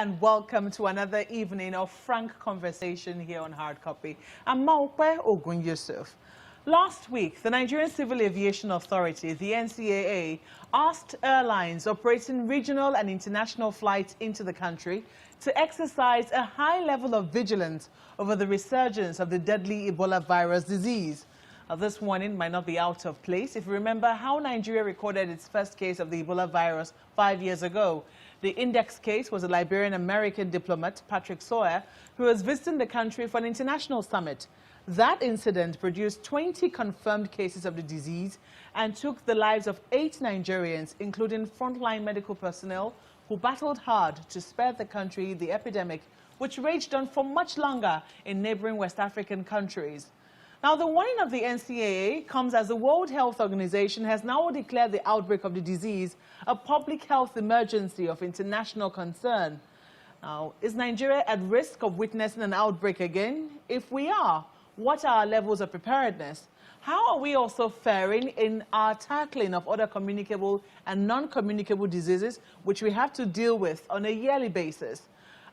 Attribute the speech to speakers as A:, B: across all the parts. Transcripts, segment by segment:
A: and welcome to another evening of frank conversation here on Hard Copy. I'm Maukwe Ogun Yusuf. Last week, the Nigerian Civil Aviation Authority, the NCAA, asked airlines operating regional and international flights into the country to exercise a high level of vigilance over the resurgence of the deadly Ebola virus disease. This warning might not be out of place if you remember how Nigeria recorded its first case of the Ebola virus 5 years ago. The index case was a Liberian-American diplomat, Patrick Sawyer, who was visiting the country for an international summit. That incident produced 20 confirmed cases of the disease and took the lives of 8 Nigerians, including frontline medical personnel who battled hard to spare the country the epidemic, which raged on for much longer in neighboring West African countries. Now, the warning of the NCAA comes as the World Health Organization has now declared the outbreak of the disease a public health emergency of international concern. Now, is Nigeria at risk of witnessing an outbreak again? If we are, what are our levels of preparedness? How are we also faring in our tackling of other communicable and non-communicable diseases, which we have to deal with on a yearly basis?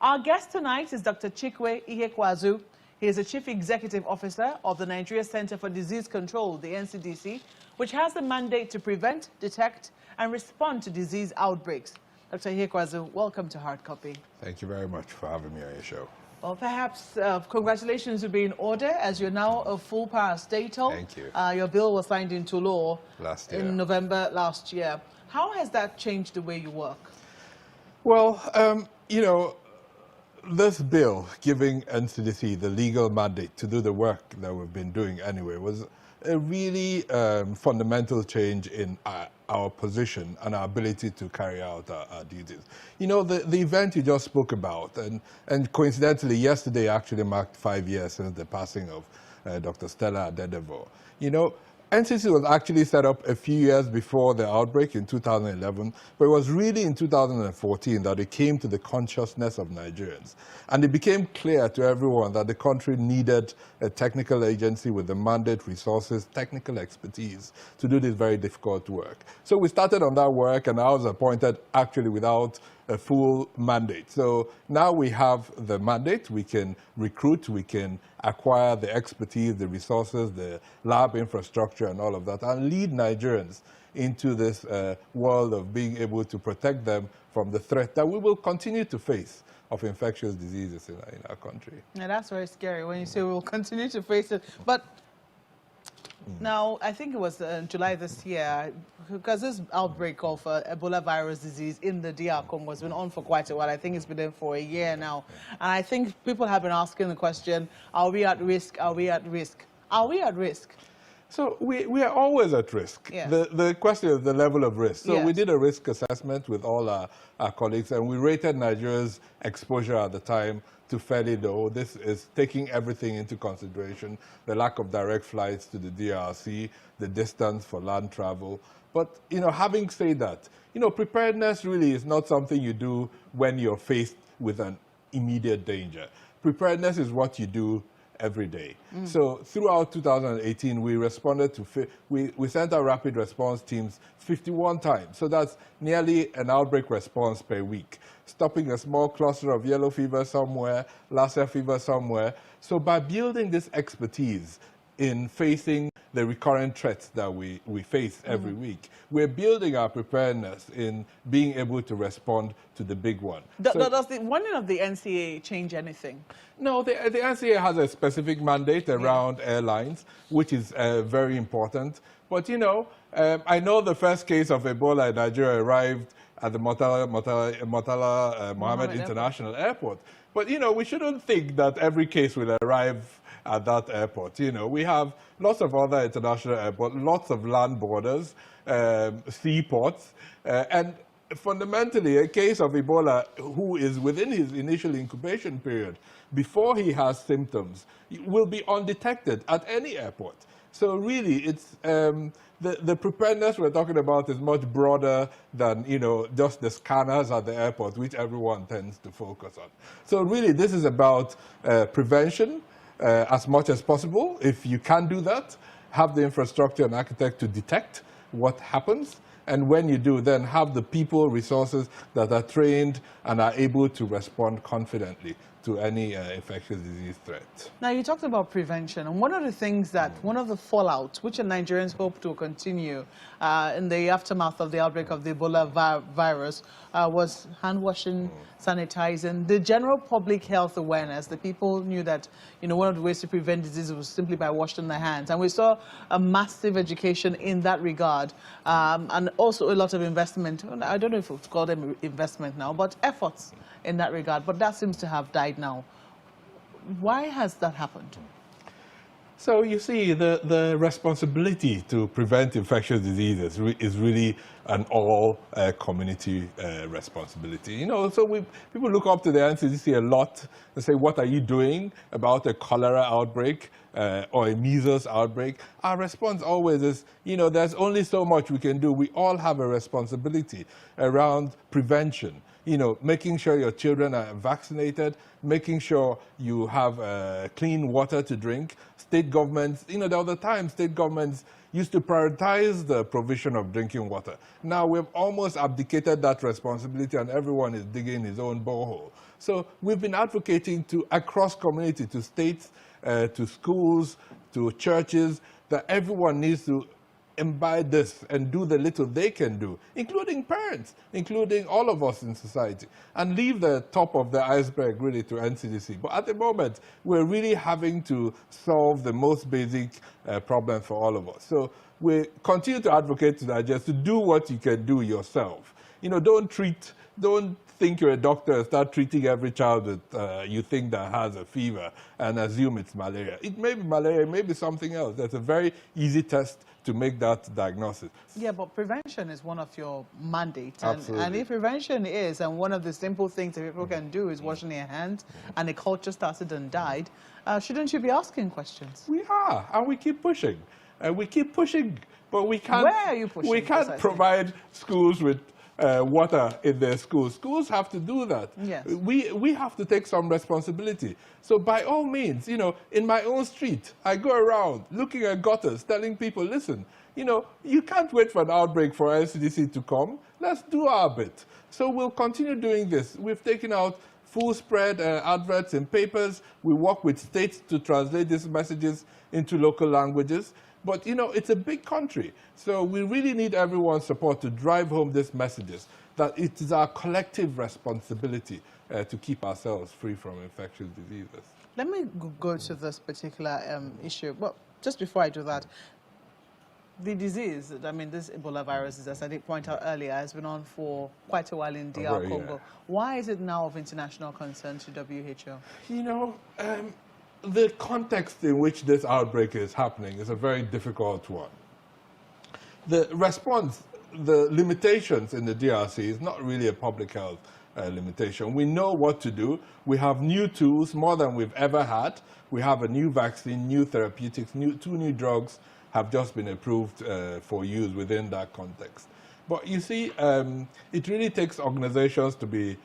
A: Our guest tonight is Dr. Chikwe Ihekwazu. He is the Chief Executive Officer of the Nigeria Center for Disease Control, the NCDC, which has the mandate to prevent, detect, and respond to disease outbreaks. Dr. Ihekwazu, welcome to Hard Copy.
B: Thank you very much for having me on your show.
A: Well, perhaps congratulations would be in order as you're now a full parastatal.
B: Thank you.
A: Your bill was signed into law
B: in
A: November last year. How has that changed the way you work?
B: Well, you know, this bill giving NCDC the legal mandate to do the work that we've been doing anyway was a really fundamental change in our position and our ability to carry out our duties. You know, the event you just spoke about, and coincidentally, yesterday actually marked 5 years since the passing of Dr. Stella Adedevo. You know, NCDC was actually set up a few years before the outbreak in 2011, but it was really in 2014 that it came to the consciousness of Nigerians. And it became clear to everyone that the country needed a technical agency with the mandate, resources, technical expertise to do this very difficult work. So we started on that work, and I was appointed actually without a full mandate. So now we have the mandate, we can recruit, we can acquire the expertise, the resources, the lab infrastructure and all of that, and lead Nigerians into this world of being able to protect them from the threat that we will continue to face of infectious diseases in our country.
A: Yeah, that's very scary when you say we will continue to face it. But now, I think it was July this year, because this outbreak of Ebola virus disease in the DR Congo has been on for quite a while. I think it's been there for a year now. And I think people have been asking the question, are we at risk? Are we at risk? Are we at risk?
B: So we are always at risk.
A: Yes.
B: The question is the level of risk. So
A: yes.
B: We did a risk assessment with all our colleagues, and we rated Nigeria's exposure at the time to fairly low. This is taking everything into consideration, the lack of direct flights to the DRC, the distance for land travel. But, you know, having said that, you know, preparedness really is not something you do when you're faced with an immediate danger. Preparedness is what you do every day. So throughout 2018, we responded to, we sent our rapid response teams 51 times. So that's nearly an outbreak response per week, stopping a small cluster of yellow fever somewhere, Lassa fever somewhere. So by building this expertise in facing the recurrent threats that we face every week, we're building our preparedness in being able to respond to the big one.
A: Does the warning of the NCAA change anything?
B: No, the NCAA has a specific mandate around airlines, which is very important. But, you know, I know the first case of Ebola in Nigeria arrived at the Murtala Mohammed International Airport. But, you know, we shouldn't think that every case will arrive at that airport. You know, we have lots of other international airports, lots of land borders, seaports, and fundamentally, a case of Ebola who is within his initial incubation period, before he has symptoms, will be undetected at any airport. So really, it's the preparedness we're talking about is much broader than, you know, just the scanners at the airport, which everyone tends to focus on. So really, this is about prevention as much as possible. If you can do that, have the infrastructure and architect to detect what happens, And when you do, then have the people, resources that are trained and are able to respond confidently to any infectious disease threat.
A: Now, you talked about prevention, and one of the things that, one of the fallouts, which the Nigerians hope to continue in the aftermath of the outbreak of the Ebola virus, was hand washing, sanitizing, the general public health awareness. The people knew that, one of the ways to prevent disease was simply by washing their hands. And we saw a massive education in that regard, and also a lot of investment. I don't know if it's called them investment now, but efforts in that regard. But that seems to have died now. Why has that happened?
B: So you see, the responsibility to prevent infectious diseases is really an all community responsibility. So people look up to the NCDC a lot and say, what are you doing about a cholera outbreak or a measles outbreak? Our response always is, there's only so much we can do. We all have a responsibility around prevention. Making sure your children are vaccinated, making sure you have clean water to drink. State governments, there was a time state governments used to prioritize the provision of drinking water. Now we've almost abdicated that responsibility and everyone is digging his own borehole. So we've been advocating across community, to states, to schools, to churches, that everyone needs to imbibe this and do the little they can do, including parents, including all of us in society, and leave the top of the iceberg really to NCDC. But at the moment, we're really having to solve the most basic problem for all of us. So we continue to advocate to Nigerians to do what you can do yourself. Don't think you're a doctor and start treating every child that you think that has a fever and assume it's malaria. It may be malaria, it may be something else. That's a very easy test to make that diagnosis.
A: Yeah, but prevention is one of your mandates.
B: Absolutely.
A: And if prevention is, and one of the simple things that people can do is washing their hands, and the culture started and died, shouldn't you be asking questions?
B: We are, and we keep pushing. We keep pushing, but we can't.
A: Where are you pushing?
B: We can't
A: precisely?
B: provide schools with water in their schools. Schools have to do that.
A: Yes.
B: We have to take some responsibility. So by all means, in my own street, I go around looking at gutters, telling people, listen, you can't wait for an outbreak for NCDC to come. Let's do our bit. So we'll continue doing this. We've taken out full spread adverts in papers. We work with states to translate these messages into local languages. But, it's a big country, so we really need everyone's support to drive home these messages, that it is our collective responsibility to keep ourselves free from infectious diseases.
A: Let me go to this particular issue. But just before I do that, the disease, this Ebola virus, as I did point out earlier, has been on for quite a while in DR Congo. Yeah. Why is it now of international concern to WHO?
B: The context in which this outbreak is happening is a very difficult one. The response, the limitations in the DRC is not really a public health limitation. We know what to do. We have new tools, more than we've ever had. We have a new vaccine, new therapeutics, two new drugs have just been approved for use within that context. But you see, it really takes organizations to be,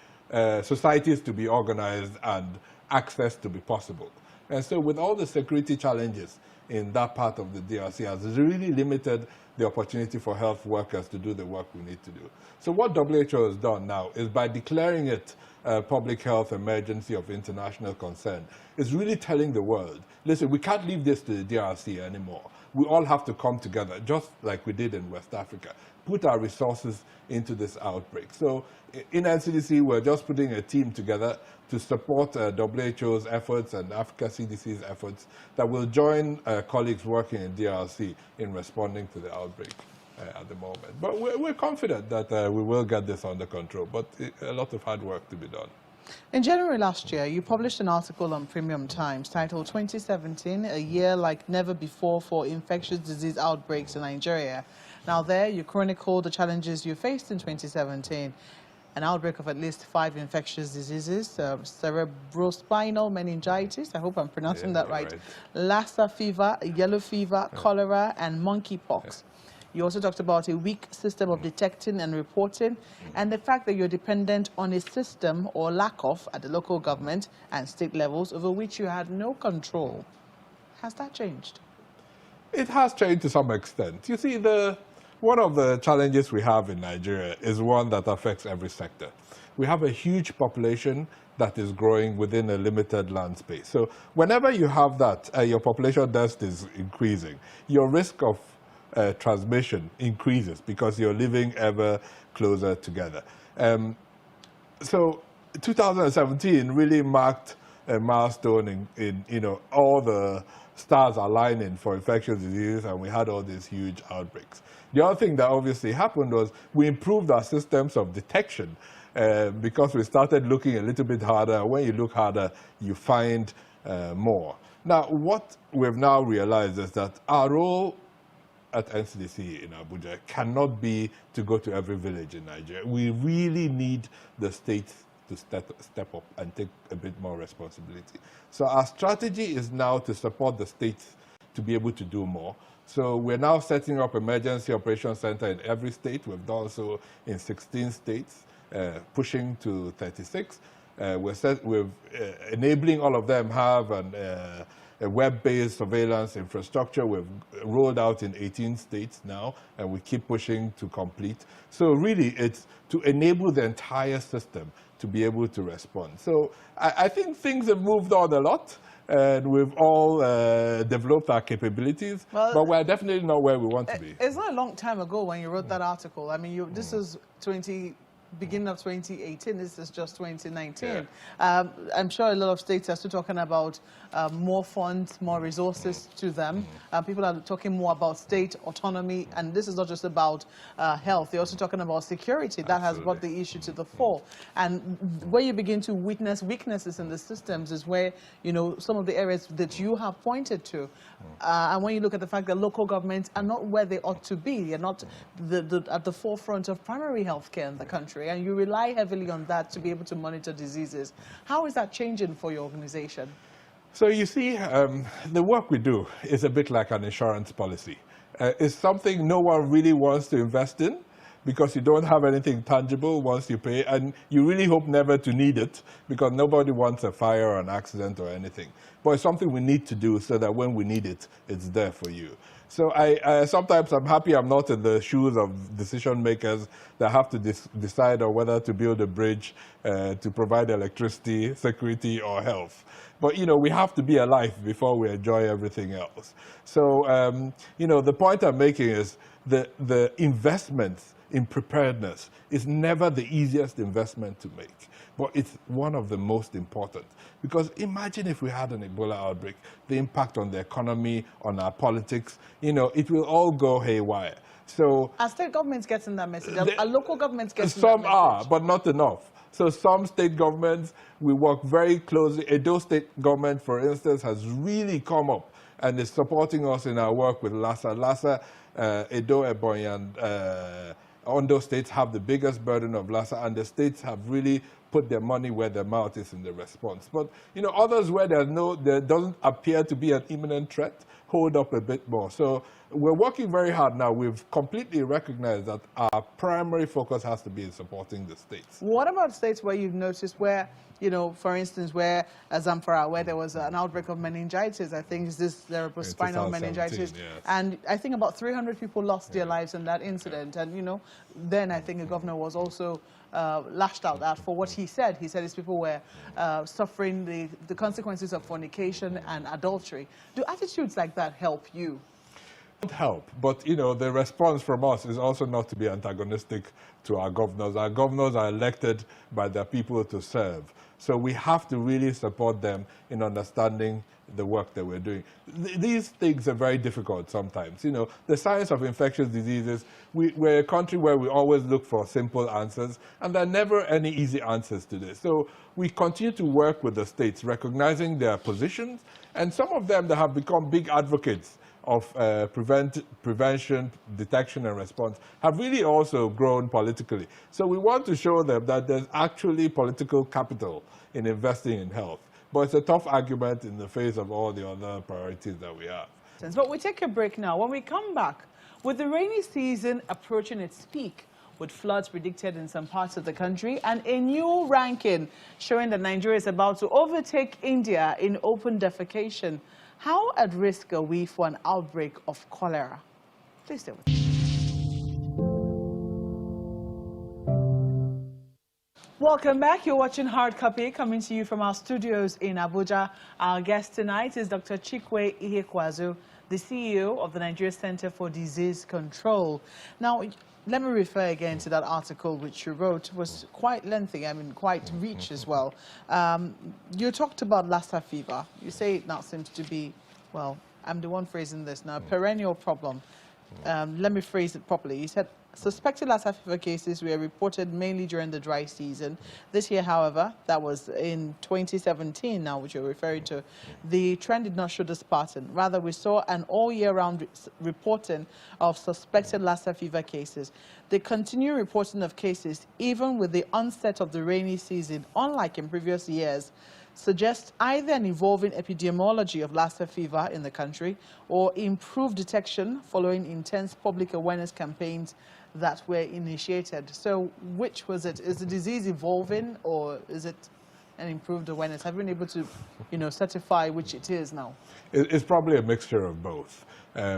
B: societies to be organized and access to be possible. And so with all the security challenges in that part of the DRC, has really limited the opportunity for health workers to do the work we need to do. So what WHO has done now is, by declaring it a public health emergency of international concern, is really telling the world, listen, we can't leave this to the DRC anymore. We all have to come together, just like we did in West Africa, put our resources into this outbreak. So in NCDC, we're just putting a team together to support WHO's efforts and Africa CDC's efforts that will join colleagues working in DRC in responding to the outbreak at the moment. But we're confident that we will get this under control, but a lot of hard work to be done.
A: In January last year, you published an article on Premium Times titled 2017, a year like never before for infectious disease outbreaks in Nigeria. Now there, you chronicled the challenges you faced in 2017. An outbreak of at least 5 infectious diseases, cerebrospinal meningitis, I hope I'm pronouncing that right, Lassa fever, yellow fever, cholera, and monkeypox. You also talked about a weak system of detecting and reporting, and the fact that you're dependent on a system, or lack of, at the local government and state levels, over which you had no control. Has that changed?
B: It has changed to some extent. You see, one of the challenges we have in Nigeria is one that affects every sector. We have a huge population that is growing within a limited land space. So whenever you have that, your population density is increasing, your risk of transmission increases because you're living ever closer together. So 2017 really marked a milestone in all the stars aligning for infectious diseases, and we had all these huge outbreaks. The other thing that obviously happened was we improved our systems of detection because we started looking a little bit harder. When you look harder, you find more. Now, what we've now realized is that our role at NCDC in Abuja cannot be to go to every village in Nigeria. We really need the states to step up and take a bit more responsibility. So our strategy is now to support the states to be able to do more. So we're now setting up emergency operations center in every state. We've done so in 16 states, pushing to 36. We're enabling all of them have a web-based surveillance infrastructure. We've rolled out in 18 states now, and we keep pushing to complete. So really, it's to enable the entire system to be able to respond. So I think things have moved on a lot, and we've all developed our capabilities, but we're definitely not where we want to be.
A: It's not a long time ago when you wrote that article. I mean, this is beginning of 2018, this is just 2019. Yeah. I'm sure a lot of states are still talking about more funds, more resources to them. People are talking more about state autonomy, and this is not just about health. They're also talking about security. That has brought the issue to the fore. And where you begin to witness weaknesses in the systems is where, some of the areas that you have pointed to. And when you look at the fact that local governments are not where they ought to be, they're not at the forefront of primary health care in the country, and you rely heavily on that to be able to monitor diseases. How is that changing for your organization?
B: So you see, the work we do is a bit like an insurance policy. It's something no one really wants to invest in because you don't have anything tangible once you pay, and you really hope never to need it because nobody wants a fire or an accident or anything. But it's something we need to do so that when we need it, it's there for you. So sometimes I'm happy I'm not in the shoes of decision makers that have to decide on whether to build a bridge to provide electricity, security, or health. But, we have to be alive before we enjoy everything else. So, the point I'm making is the investments in preparedness is never the easiest investment to make, but it's one of the most important. Because imagine if we had an Ebola outbreak, the impact on the economy, on our politics, it will all go haywire. So
A: are state governments getting that message? Are local governments getting that message?
B: Some are, but not enough. So some state governments, we work very closely. Edo State government, for instance, has really come up and is supporting us in our work with Lassa. Lassa, Edo, Ebonyi, and Ondo states have the biggest burden of Lassa, and the states have really put their money where their mouth is in the response. But others where there doesn't appear to be an imminent threat, hold up a bit more. So we're working very hard now. We've completely recognized that our primary focus has to be in supporting the states.
A: What about states where you've noticed where, for instance, where Zamfara, where there was an outbreak of meningitis, I think is this cerebrospinal meningitis, yes. And I think about 300 people lost their lives in that incident. And, then I think the governor was also lashed out at for what he said. He said his people were suffering the consequences of fornication and adultery. Do attitudes like that help you?
B: Help, but the response from us is also not to be antagonistic to our governors. Our governors are elected by their people to serve, so we have to really support them in understanding the work that we're doing. These things are very difficult sometimes. The science of infectious diseases, we're a country where we always look for simple answers, and there are never any easy answers to this. So we continue to work with the states, recognizing their positions, and some of them that have become big advocates of prevention, detection, and response have really also grown politically. So we want to show them that there's actually political capital in investing in health. But it's a tough argument in the face of all the other priorities that we have.
A: But we take a break now. When we come back, with the rainy season approaching its peak, with floods predicted in some parts of the country, and a new ranking showing that Nigeria is about to overtake India in open defecation, how at risk are we for an outbreak of cholera? Please stay with us. Welcome back. You're watching Hard Copy, coming to you from our studios in Abuja. Our guest tonight is Dr. Chikwe Ihekwazu, the CEO of the Nigeria Center for Disease Control. Now, let me refer again to that article which you wrote. It was quite lengthy, I mean, quite rich as well. You talked about Lassa fever. You say it now seems to be, well, I'm the one phrasing this now, perennial problem. Let me phrase it properly. You said suspected Lassa fever cases were reported mainly during the dry season. This year, however, that was in 2017 now, which you're referring to, the trend did not show this pattern. Rather, we saw an all-year-round reporting of suspected Lassa fever cases. The continued reporting of cases, even with the onset of the rainy season, unlike in previous years, suggests either an evolving epidemiology of Lassa fever in the country or improved detection following intense public awareness campaigns that were initiated. So which was it? Is the disease evolving or is it an improved awareness? Have you been able to, certify which it is now?
B: It's probably a mixture of both.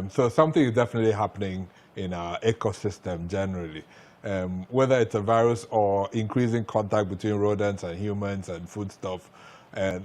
B: So something is definitely happening in our ecosystem generally. Whether it's a virus or increasing contact between rodents and humans and foodstuff,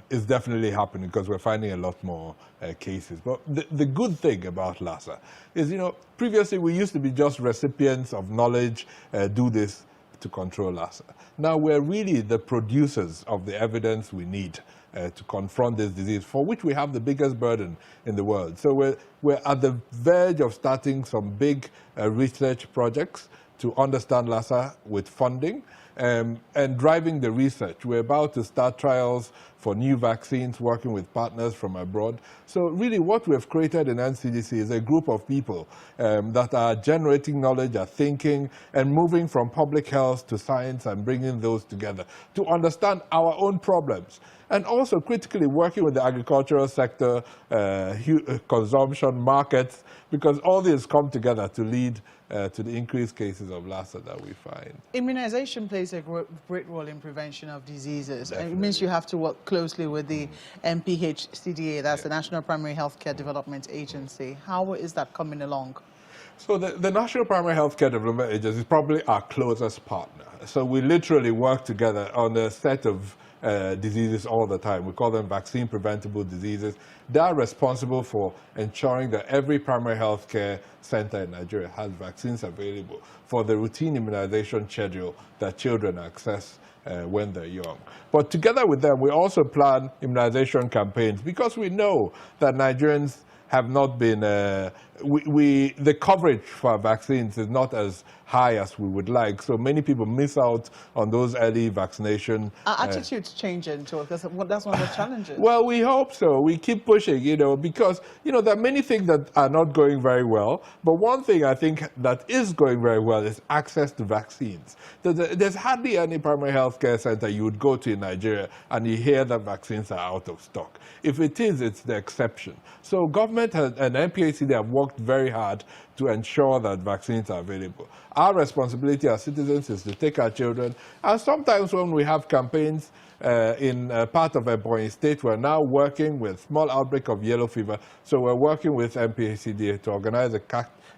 B: it's definitely happening because we're finding a lot more cases. But the good thing about Lassa is, previously we used to be just recipients of knowledge, do this to control Lassa. Now we're really the producers of the evidence we need to confront this disease, for which we have the biggest burden in the world. So we're at the verge of starting some big research projects to understand Lassa with funding and driving the research. We're about to start trials for new vaccines, working with partners from abroad. So really what we've created in NCDC is a group of people that are generating knowledge, are thinking, and moving from public health to science and bringing those together to understand our own problems. And also critically working with the agricultural sector, consumption, markets, because all these come together to lead to the increased cases of Lassa that we find.
A: Immunization plays a great role in prevention of diseases. And it means you have to work closely with the NPHCDA, that's the National Primary Healthcare Development Agency. How is that coming along?
B: So the National Primary Healthcare Development Agency is probably our closest partner. So we literally work together on a set of diseases all the time. We call them vaccine preventable diseases. They are responsible for ensuring that every primary health care center in Nigeria has vaccines available for the routine immunization schedule that children access when they're young. But together with them, we also plan immunization campaigns because we know that Nigerians have not been, the coverage for vaccines is not as high as we would like. So many people miss out on those early vaccination.
A: Our attitude's changing too, because that's one of the challenges.
B: Well, we hope so. We keep pushing, because, there are many things that are not going very well. But one thing I think that is going very well is access to vaccines. There's hardly any primary health care center you would go to in Nigeria and you hear that vaccines are out of stock. If it is, it's the exception. So government and NPHCD have worked very hard to ensure that vaccines are available. Our responsibility as citizens is to take our children, and sometimes when we have campaigns in part of Ebonyi State, we're now working with small outbreak of yellow fever, so we're working with NPHCD to organize a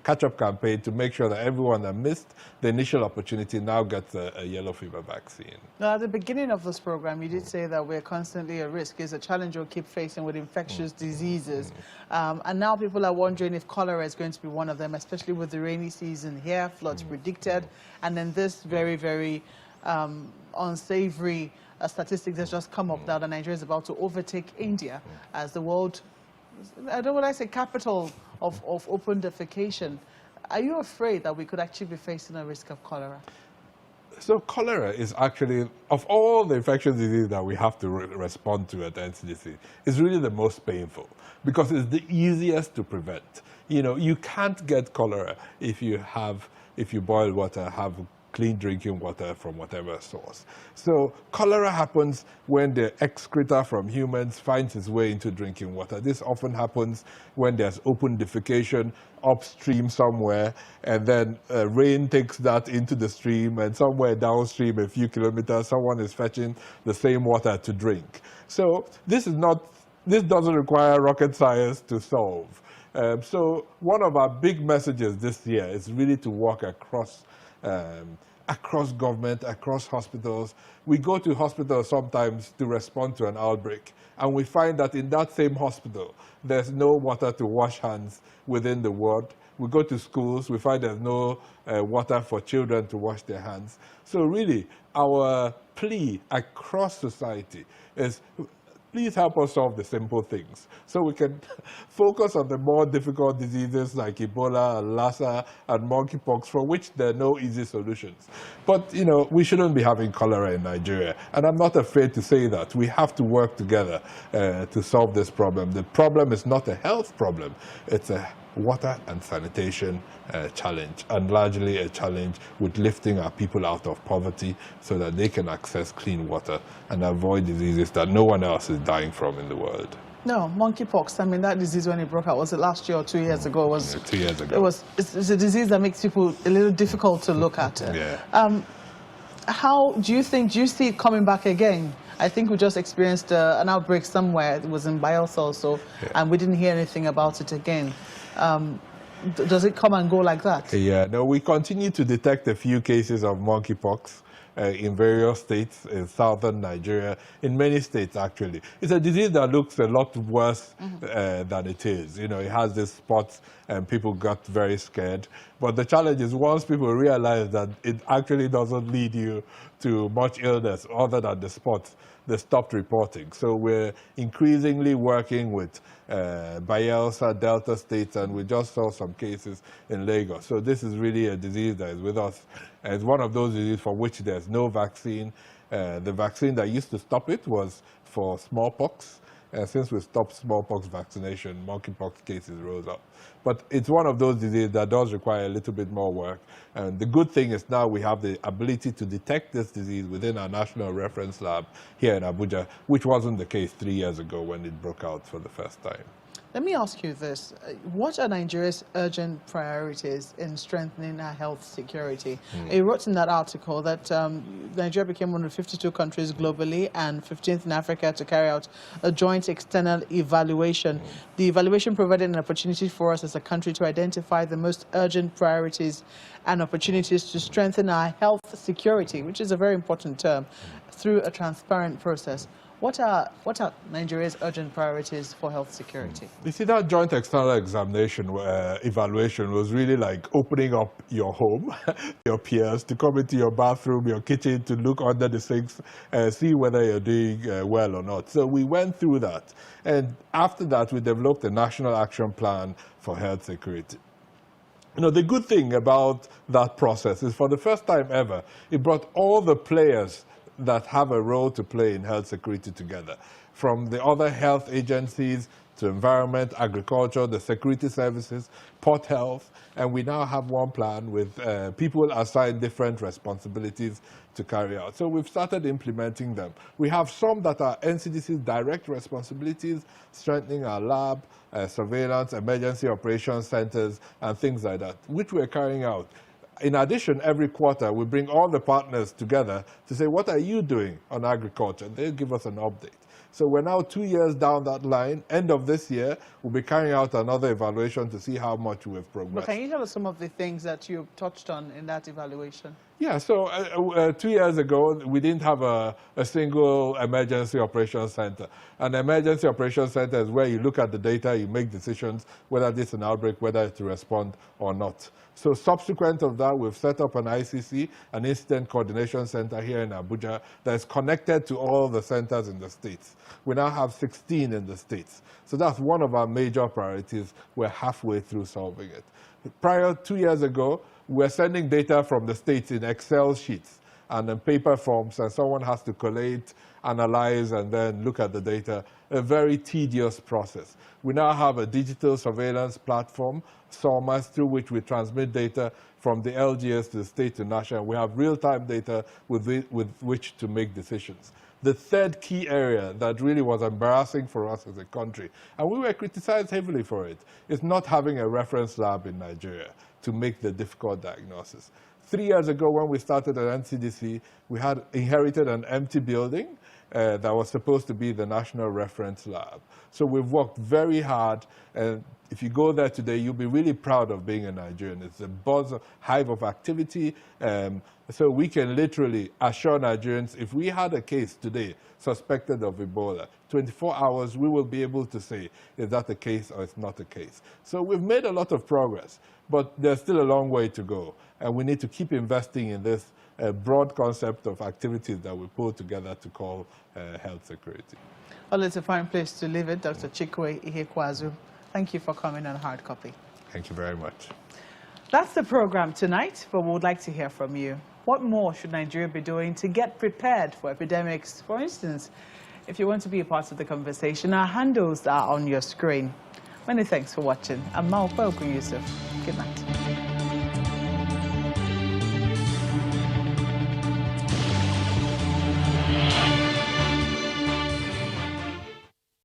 B: catch-up campaign to make sure that everyone that missed the initial opportunity now gets a yellow fever vaccine.
A: Now, at the beginning of this program, you did say that we're constantly at risk. It's a challenge we'll keep facing with infectious diseases. And now people are wondering if cholera is going to be one of them, especially with the rainy season here, floods predicted, and then this very, very unsavory statistic that's just come up now that Nigeria is about to overtake India as the world, I don't want to say capital of open defecation. Are you afraid that we could actually be facing a risk of cholera?
B: So cholera is actually, of all the infectious diseases that we have to respond to at NCDC, is really the most painful because it's the easiest to prevent. You can't get cholera if you boil water, have clean drinking water from whatever source. So cholera happens when the excreta from humans finds its way into drinking water. This often happens when there's open defecation upstream somewhere, and then rain takes that into the stream, and somewhere downstream a few kilometers, someone is fetching the same water to drink. So this doesn't require rocket science to solve. So one of our big messages this year is really to work across across government, across hospitals. We go to hospitals sometimes to respond to an outbreak, and we find that in that same hospital, there's no water to wash hands within the ward. We go to schools, we find there's no water for children to wash their hands. So really, our plea across society is, please help us solve the simple things so we can focus on the more difficult diseases like Ebola, Lassa, and Monkeypox, for which there are no easy solutions. But, you know, we shouldn't be having cholera in Nigeria. And I'm not afraid to say that. We have to work together to solve this problem. The problem is not a health problem. It's a water and sanitation challenge, and largely a challenge with lifting our people out of poverty so that they can access clean water and avoid diseases that no one else is dying from in the world.
A: No, monkeypox, I mean, that disease when it broke out, was it last year or 2 years ago?
B: Yeah, 2 years ago.
A: It's a disease that makes people a little difficult to look at.
B: Yeah.
A: How do you see it coming back again? I think we just experienced an outbreak somewhere. It was in Bayelsa also, and we didn't hear anything about it again. Does it come and go like that?
B: Yeah, no, we continue to detect a few cases of monkeypox in various states in southern Nigeria, in many states actually. It's a disease that looks a lot worse than it is. You know, it has these spots and people got very scared. But the challenge is once people realize that it actually doesn't lead you to much illness other than the spots, they stopped reporting. So we're increasingly working with Bayelsa, Delta states, and we just saw some cases in Lagos. So this is really a disease that is with us. And it's one of those diseases for which there's no vaccine. The vaccine that used to stop it was for smallpox. Since we stopped smallpox vaccination, monkeypox cases rose up. But it's one of those diseases that does require a little bit more work. And the good thing is now we have the ability to detect this disease within our national reference lab here in Abuja, which wasn't the case 3 years ago when it broke out for the first time.
A: Let me ask you this. What are Nigeria's urgent priorities in strengthening our health security? You wrote in that article that Nigeria became one of 52 countries globally and 15th in Africa to carry out a joint external evaluation. The evaluation provided an opportunity for us as a country to identify the most urgent priorities and opportunities to strengthen our health security, which is a very important term, through a transparent process. What are Nigeria's urgent priorities for health security?
B: You see, that joint external examination evaluation was really like opening up your home, your peers, to come into your bathroom, your kitchen, to look under the sinks, see whether you're doing well or not. So we went through that. And after that, we developed a national action plan for health security. You know, the good thing about that process is for the first time ever, it brought all the players that have a role to play in health security together, from the other health agencies to environment, agriculture, the security services, port health, and we now have one plan with people assigned different responsibilities to carry out. So we've started implementing them. We have some that are NCDC's direct responsibilities, strengthening our lab, surveillance, emergency operations centers, and things like that, which we're carrying out. In addition, every quarter, we bring all the partners together to say, what are you doing on agriculture? They'll give us an update. So we're now 2 years down that line. End of this year, we'll be carrying out another evaluation to see how much we've progressed.
A: But can you tell us some of the things that you touched on in that evaluation?
B: Yeah, so 2 years ago, we didn't have a single emergency operations center. An emergency operations center is where you look at the data, you make decisions, whether it's an outbreak, whether to respond or not. So subsequent of that, we've set up an ICC, an Incident Coordination Center here in Abuja that is connected to all the centers in the states. We now have 16 in the states. So that's one of our major priorities. We're halfway through solving it. Prior 2 years ago, we're sending data from the states in Excel sheets and in paper forms, and someone has to collate, analyze, and then look at the data. A very tedious process. We now have a digital surveillance platform, SORMAS, through which we transmit data from the LGS to the state to national. We have real-time data with which to make decisions. The third key area that really was embarrassing for us as a country, and we were criticized heavily for it, is not having a reference lab in Nigeria to make the difficult diagnosis. 3 years ago, when we started at NCDC, we had inherited an empty building, that was supposed to be the national reference lab. So we've worked very hard, and if you go there today, you'll be really proud of being a Nigerian. It's a buzz, hive of activity. So we can literally assure Nigerians, if we had a case today suspected of Ebola, 24 hours, we will be able to say, is that a case or it's not a case? So we've made a lot of progress, but there's still a long way to go. And we need to keep investing in this broad concept of activities that we pull together to call health security.
A: Well, it's a fine place to leave it. Dr. Chikwe Ihekwazu, thank you for coming on Hard Copy.
B: Thank you very much.
A: That's the program tonight, but we would like to hear from you. What more should Nigeria be doing to get prepared for epidemics? For instance, if you want to be a part of the conversation, our handles are on your screen. Many thanks for watching. I'm Malpa Ogun Yusuf. Good night.